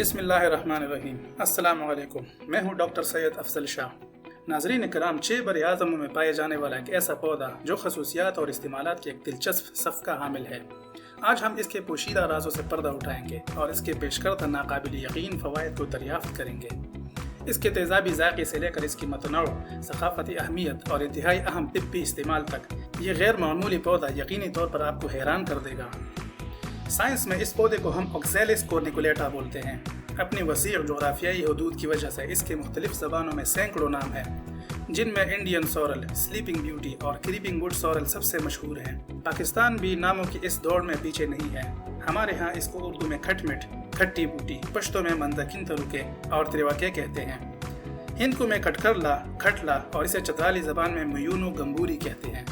बिस्म इल्लाह रहमान रहीम। अस्सलाम वालेकुम। मैं हूँ डॉक्टर सैयद अफजल शाह। नाजरीन कराम, 6 बर आज़मों में पाए जाने वाला एक ऐसा पौधा जो खसूसियात और इस्तेमालात की एक दिलचस्प सफ़ का हामिल है। आज हम इसके पोशीदा राजों से पर्दा उठाएंगे और इसके पेशकर्दा नाकाबिल यकीन फ़वाइद को दरियाफ्त करेंगे। इसके तेज़ाबी ज़ायक़े से लेकर इसकी मतनौع, सक़ाफ़ती अहमियत और इंतहाई अहम तिब्बी इस्तेमाल तक, ये गैर मामूली पौधा यकीनी तौर पर आपको हैरान कर देगा। साइंस में इस पौधे को हम ऑक्सैलिस कोर्निकुलेटा बोलते हैं। अपनी वसीअ जोग्राफियाई हदूद की वजह से इसके मुख्तलिफ ज़बानों में सैकड़ों नाम हैं, जिनमें इंडियन सॉरल, स्लीपिंग ब्यूटी और क्रीपिंग वुड सॉरल सबसे मशहूर हैं। पाकिस्तान भी नामों की इस दौड़ में पीछे नहीं है। हमारे यहाँ इसको उर्दू में खटमिट, खट्टी बूटी, पश्तो में मंदकिन तरुके और त्रिवाके कहते हैं। हिंदू में खटकरला, खटला और इसे चतराली ज़बान में मयूनो गंबूरी कहते हैं।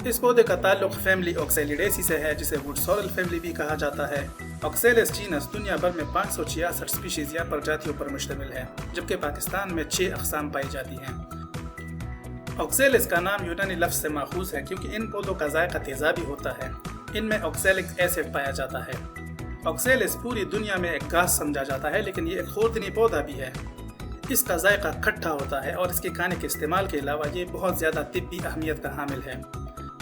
इस पौधे का ताल्लुक फैमिली ऑक्सैलिडेसी से है, जिसे वुड सॉरल फैमिली भी कहा जाता है। ऑक्सैलिस जीनस दुनिया भर में 566 स्पीशीज या प्रजातियों पर मुश्तमिल है, जबकि पाकिस्तान में 6 अक़साम पाई जाती हैं। ऑक्सैलिस का नाम यूनानी लफ्ज़ से माखूज़ है क्योंकि इन पौधों का जायका तेज़ाबी होता है। इनमें ऑक्सैलिक एसिड पाया जाता है। ऑक्सैलिस पूरी दुनिया में एक घास समझा जाता है, लेकिन ये एक खोर्दनी पौधा भी है। इसका जायका खट्टा होता है और इसके खाने के इस्तेमाल के अलावा ये बहुत ज़्यादा तिब्बी अहमियत का हामिल है।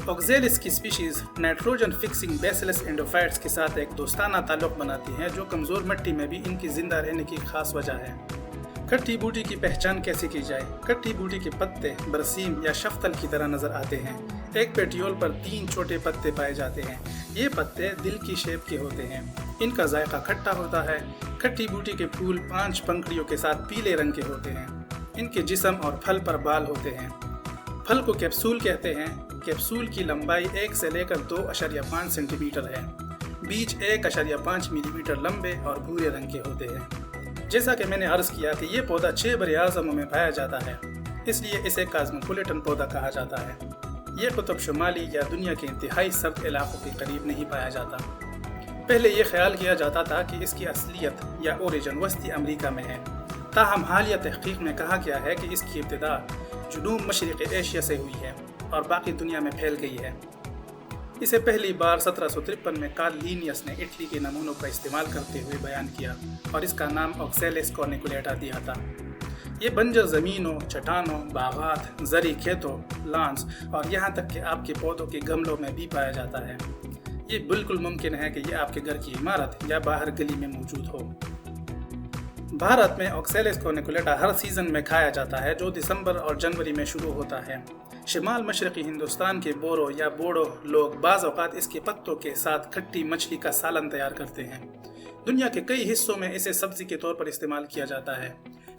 ऑक्सैलिस की स्पीशीज़ नाइट्रोजन फिक्सिंग बैसिलस एंडोफाइट्स के साथ एक दोस्ताना ताल्लुक़ बनाती हैं, जो कमज़ोर मिट्टी में भी इनकी ज़िंदा रहने की खास वजह है। खट्टी बूटी की पहचान कैसे की जाए? खट्टी बूटी के पत्ते बरसीम या शफ्तल की तरह नज़र आते हैं। एक पेटियोल पर 3 छोटे पत्ते पाए जाते हैं। ये पत्ते दिल की शेप के होते हैं। इनका जायका खट्टा होता है। खट्टी बूटी के फूल 5 पंखुड़ियों के साथ पीले रंग के होते हैं। इनके जिस्म और फल पर बाल होते हैं। फल को कैप्सूल कहते हैं। कैप्सूल की लंबाई 1 से लेकर 2.5 सेंटीमीटर है। बीज 1.5 मिलीमीटर लंबे और भूरे रंग के होते हैं। जैसा कि मैंने अर्ज़ किया कि ये पौधा 6 बर आज़मों में पाया जाता है, इसलिए इसे कॉस्मोपोलिटन पौधा कहा जाता है। ये कुतुब शुमाली या दुनिया के इंतहाई सर्द इलाकों के करीब नहीं पाया जाता। पहले ये ख्याल किया जाता था कि इसकी असलियत या ओरिजिन वस्ती अमरीका में है, ताहम हालिया तहक़ीक़ में कहा गया है कि इसकी इब्तिदा जुनूब मशरिक़ एशिया से हुई है और बाकी दुनिया में फैल गई है। इसे पहली बार 1753 में कार्ल लीनियस ने इटली के नमूनों का इस्तेमाल करते हुए बयान किया और इसका नाम ऑक्सैलिस कोर्निकुलेटा दिया था। ये बंजर ज़मीनों, चट्टानों, बागात, ज़री खेतों, लॉन्स और यहाँ तक कि आपके पौधों के गमलों में भी पाया जाता है। ये बिल्कुल मुमकिन है कि ये आपके घर की इमारत या बाहर गली में मौजूद हो। भारत में ऑक्सैलिस कोर्निकुलेटा हर सीज़न में खाया जाता है, जो दिसंबर और जनवरी में शुरू होता है। शिमाल मशरक़ी हिंदुस्तान के बोरो या बोडो लोग बाज़ औक़ात इसके पत्तों के साथ खट्टी मछली का सालन तैयार करते हैं। दुनिया के कई हिस्सों में इसे सब्ज़ी के तौर पर इस्तेमाल किया जाता है।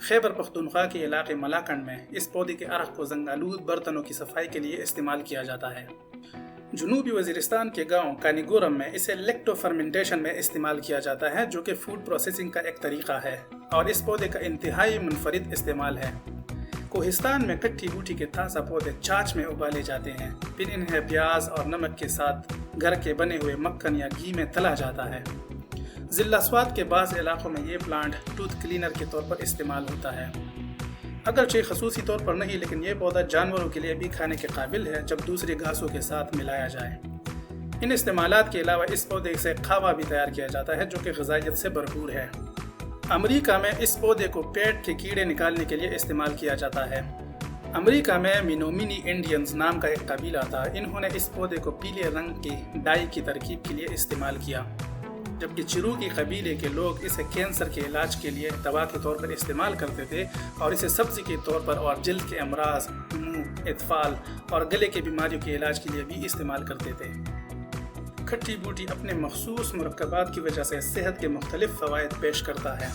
खैबर पख्तूनख्वा के इलाके मलाकंड में इस पौधे के अरक को जंगालूद बर्तनों की सफाई के लिए इस्तेमाल किया जाता है। जनूबी वज़ीरिस्तान के गांव कानीगोरम में इसे लेक्टो फर्मेंटेशन में इस्तेमाल किया जाता है, जो कि फूड प्रोसेसिंग का एक तरीक़ा है और इस पौधे का इंतहाई मुनफरिद इस्तेमाल है। कोहिस्तान में खट्टी बूटी के ताज़ा पौधे छाछ में उबाले जाते हैं, फिर इन्हें प्याज और नमक के साथ घर के बने हुए मक्खन या घी में तला जाता है। ज़िला स्वात के बाज़ इलाकों में ये प्लांट टूथ क्लीनर के तौर पर इस्तेमाल होता है। अगरचे खसूसी तौर पर नहीं, लेकिन ये पौधा जानवरों के लिए भी खाने के काबिल है जब दूसरे घासों के साथ मिलाया जाए। इन इस्तेमालात के अलावा इस पौधे से खावा भी तैयार किया जाता है, जो कि ग़िज़ाइयत से भरपूर है। अमेरिका में इस पौधे को पेट के कीड़े निकालने के लिए इस्तेमाल किया जाता है। अमेरिका में मिनोमिनी इंडियंस नाम का एक कबीला था। इन्होंने इस पौधे को पीले रंग की डाई की तरकीब के लिए इस्तेमाल किया, जबकि चिरूकी कबीले के लोग इसे कैंसर के इलाज के लिए दवा के तौर पर इस्तेमाल करते थे और इसे सब्ज़ी के तौर पर और जल्द के अमराज, मुँह, इत्फाल और गले की बीमारियों के इलाज के लिए भी इस्तेमाल करते थे। खट्टी बूटी अपने मखसूस मुरक्कबात की वजह से सेहत के मुख्तलिफ फ़वाइद पेश करता है।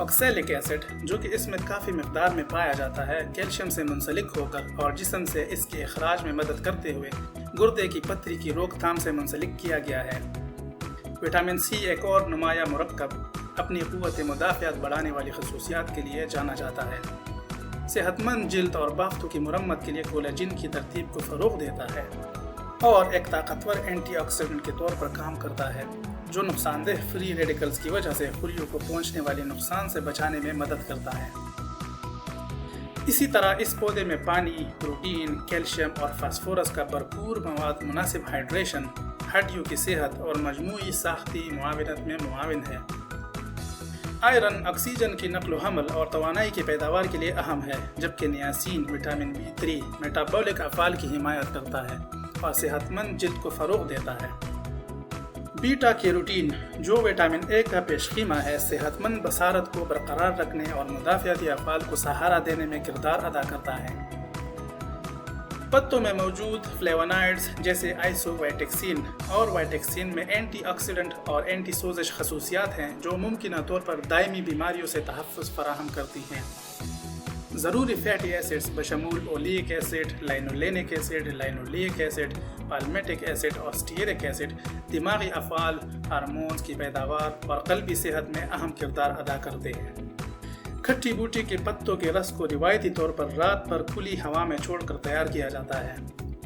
ऑक्सैलिक एसिड, जो कि इसमें काफ़ी मकदार में पाया जाता है, कैल्शियम से मुंसलिक होकर और जिस्म से इसके अखराज में मदद करते हुए गुर्दे की पथरी की रोकथाम से मुंसलिक किया गया है। विटामिन सी एक और नुमाया मुरक्कब अपनी क़ुव्वत मुदाफ़ियत बढ़ाने वाली खसूसियात के लिए जाना जाता है। सेहतमंद जिल्द और बाफ्तों की मुरम्मत के लिए कोलेजिन की तरतीब को फ़रोग़ देता है और एक ताकतवर एंटीऑक्सीडेंट के तौर पर काम करता है, जो नुकसानदेह फ्री रेडिकल्स की वजह से खुलियों को पहुंचने वाले नुकसान से बचाने में मदद करता है। इसी तरह इस पौधे में पानी, प्रोटीन, कैल्शियम और फास्फोरस का भरपूर मवाद मुनासिब हाइड्रेशन, हड्डियों की सेहत और मजमूई साख्ती मुआविनत में मुआविन है। आयरन ऑक्सीजन की नकलो हमल और तवानाई की पैदावार के लिए अहम है, जबकि नियासिन विटामिन B3 मेटाबॉलिक अफ़ाल की हिमायत करता है और सेहतमंद जिल्द को फ़रोग़ देता है। बीटा कैरोटीन, जो विटामिन ए का पेशखीमा है, सेहतमंद बसारत को बरकरार रखने और मुदाफ़ियाती अफ़ाल को सहारा देने में किरदार अदा करता है। पत्तों में मौजूद फ्लेवोनॉइड्स जैसे आइसोवाइटेक्सिन और वाइटेक्सिन में एंटीऑक्सीडेंट और एंटी सोजिश खसूसियात हैं जो मुमकिन तौर पर दायमी बीमारियों से तहफ़्फ़ुज़ फराहम करती हैं। ज़रूरी फैटी एसिड्स बशमूल oleic acid, linolenic acid, linoleic acid, palmitic acid और स्टीयरिक एसिड दिमागी अफ़ाल, हार्मोन्स की पैदावार और क़ल्बी सेहत में अहम किरदार अदा करते हैं। खट्टी बूटी के पत्तों के रस को रिवायती तौर पर रात भर खुली हवा में छोड़कर तैयार किया जाता है।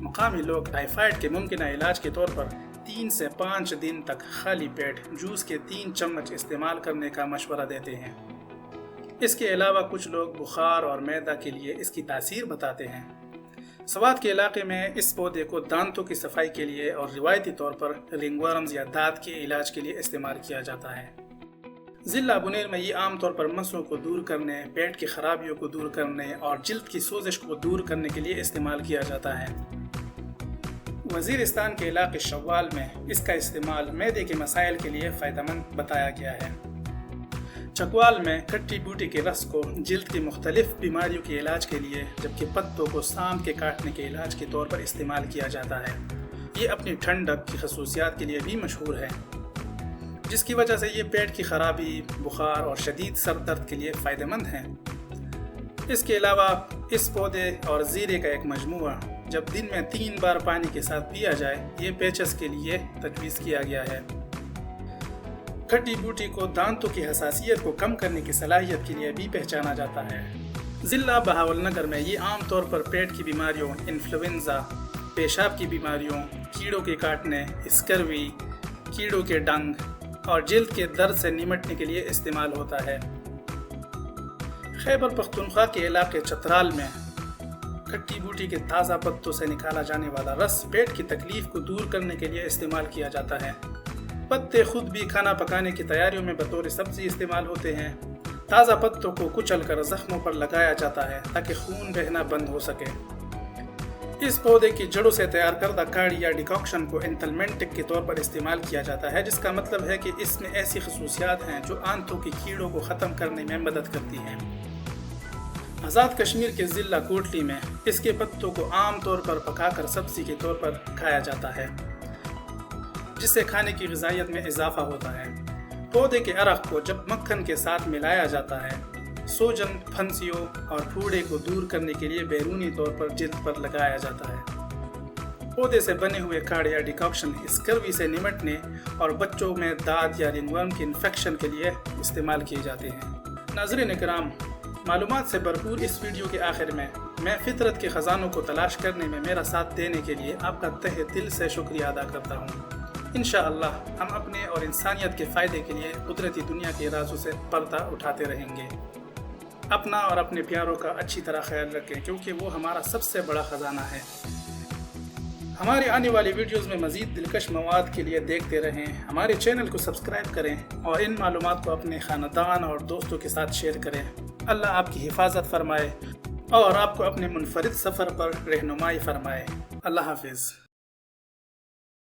मकामी लोग टाइफाइड के मुमकिन इलाज के तौर पर 3 से 5 दिन तक खाली पेट जूस के 3 चम्मच इस्तेमाल करने का मशवरा देते हैं। इसके अलावा कुछ लोग बुखार और मैदा के लिए इसकी तासीर बताते हैं। सवात के इलाके में इस पौधे को दांतों की सफाई के लिए और रिवायती तौर पर रिंगवर्म्स या दांत के इलाज के लिए इस्तेमाल किया जाता है। ज़िला बुनीर में ये आम तौर पर मसों को दूर करने, पेट की खराबियों को दूर करने और जिल्द की सोजिश को दूर करने के लिए इस्तेमाल किया जाता है। वज़ीरिस्तान के इलाके शव्वाल में इसका इस्तेमाल मैदे के मसाइल के लिए फ़ायदेमंद बताया गया है। चकवाल में खट्टी बूटी के रस को जिल्द की मुख्तलिफ बीमारियों के इलाज के लिए, जबकि पत्तों को सांप के काटने के इलाज के तौर पर इस्तेमाल किया जाता है। ये अपनी ठंडक की खसूसियात के लिए भी मशहूर है, जिसकी वजह से ये पेट की खराबी, बुखार और शदीद सर दर्द के लिए फ़ायदेमंद हैं। इसके अलावा इस पौधे और ज़ीरे का एक मजमूआ जब दिन में 3 बार पानी के साथ पिया जाए, ये पेचस के लिए तजवीज़ किया गया है। खट्टी बूटी को दांतों की हसासियत को कम करने की सलाहियत के लिए भी पहचाना जाता है। ज़िला बहावलनगर में ये आम तौर पर पेट की बीमारियों, इन्फ्लुएंज़ा, पेशाब की बीमारियों, कीड़ों के काटने, स्कर्वी, कीड़ों के डंग और जिल्द के दर्द से निमटने के लिए इस्तेमाल होता है। खैबर पख्तूनख्वा के इलाके चतराल में खट्टी बूटी के ताज़ा पत्तों से निकाला जाने वाला रस पेट की तकलीफ को दूर करने के लिए इस्तेमाल किया जाता है। पत्ते खुद भी खाना पकाने की तैयारियों में बतौर सब्जी इस्तेमाल होते हैं। ताज़ा पत्तों को कुचलकर जख्मों पर लगाया जाता है ताकि खून बहना बंद हो सके। इस पौधे की जड़ों से तैयार करदा काढ़ी या डिकॉक्शन को एंथलमेंटिक के तौर पर इस्तेमाल किया जाता है, जिसका मतलब है कि इसमें ऐसी खसूसियात हैं जो आंतों की कीड़ों को ख़त्म करने में मदद करती हैं। आज़ाद कश्मीर के ज़िला कोटली में इसके पत्तों को आम तौर पर पकाकर सब्जी के तौर पर खाया जाता है, जिससे खाने की ग़िज़ाइयत में इजाफा होता है। पौधे के अरक को जब मक्खन के साथ मिलाया जाता है, सूजन, फंसियों और फूड़े को दूर करने के लिए बैरूनी तौर पर जिल्द पर लगाया जाता है। पौधे से बने हुए काढ़े या डिकॉक्शन स्कर्वी से निमटने और बच्चों में दाद या रिंगवर्म के इन्फेक्शन के लिए इस्तेमाल किए जाते हैं। नाज़रीन इकराम, मालूमात से भरपूर इस वीडियो के आखिर में मैं फितरत के ख़जानों को तलाश करने में मेरा साथ देने के लिए आपका तहे दिल से शुक्रिया अदा करता हूँ। इंशाअल्लाह हम अपने और इंसानियत के फ़ायदे के लिए कुदरती दुनिया के राज़ों से पर्दा उठाते रहेंगे। अपना और अपने प्यारों का अच्छी तरह ख्याल रखें, क्योंकि वो हमारा सबसे बड़ा ख़जाना है। हमारी आने वाली वीडियोस में मज़ीद दिलकश मवाद के लिए देखते रहें। हमारे चैनल को सब्सक्राइब करें और इन मालूमात को अपने ख़ानदान और दोस्तों के साथ शेयर करें। अल्लाह आपकी हिफाजत फरमाए और आपको अपने मुनफरिद सफ़र पर रहनुमाई फरमाए। अल्लाह हाफिज़।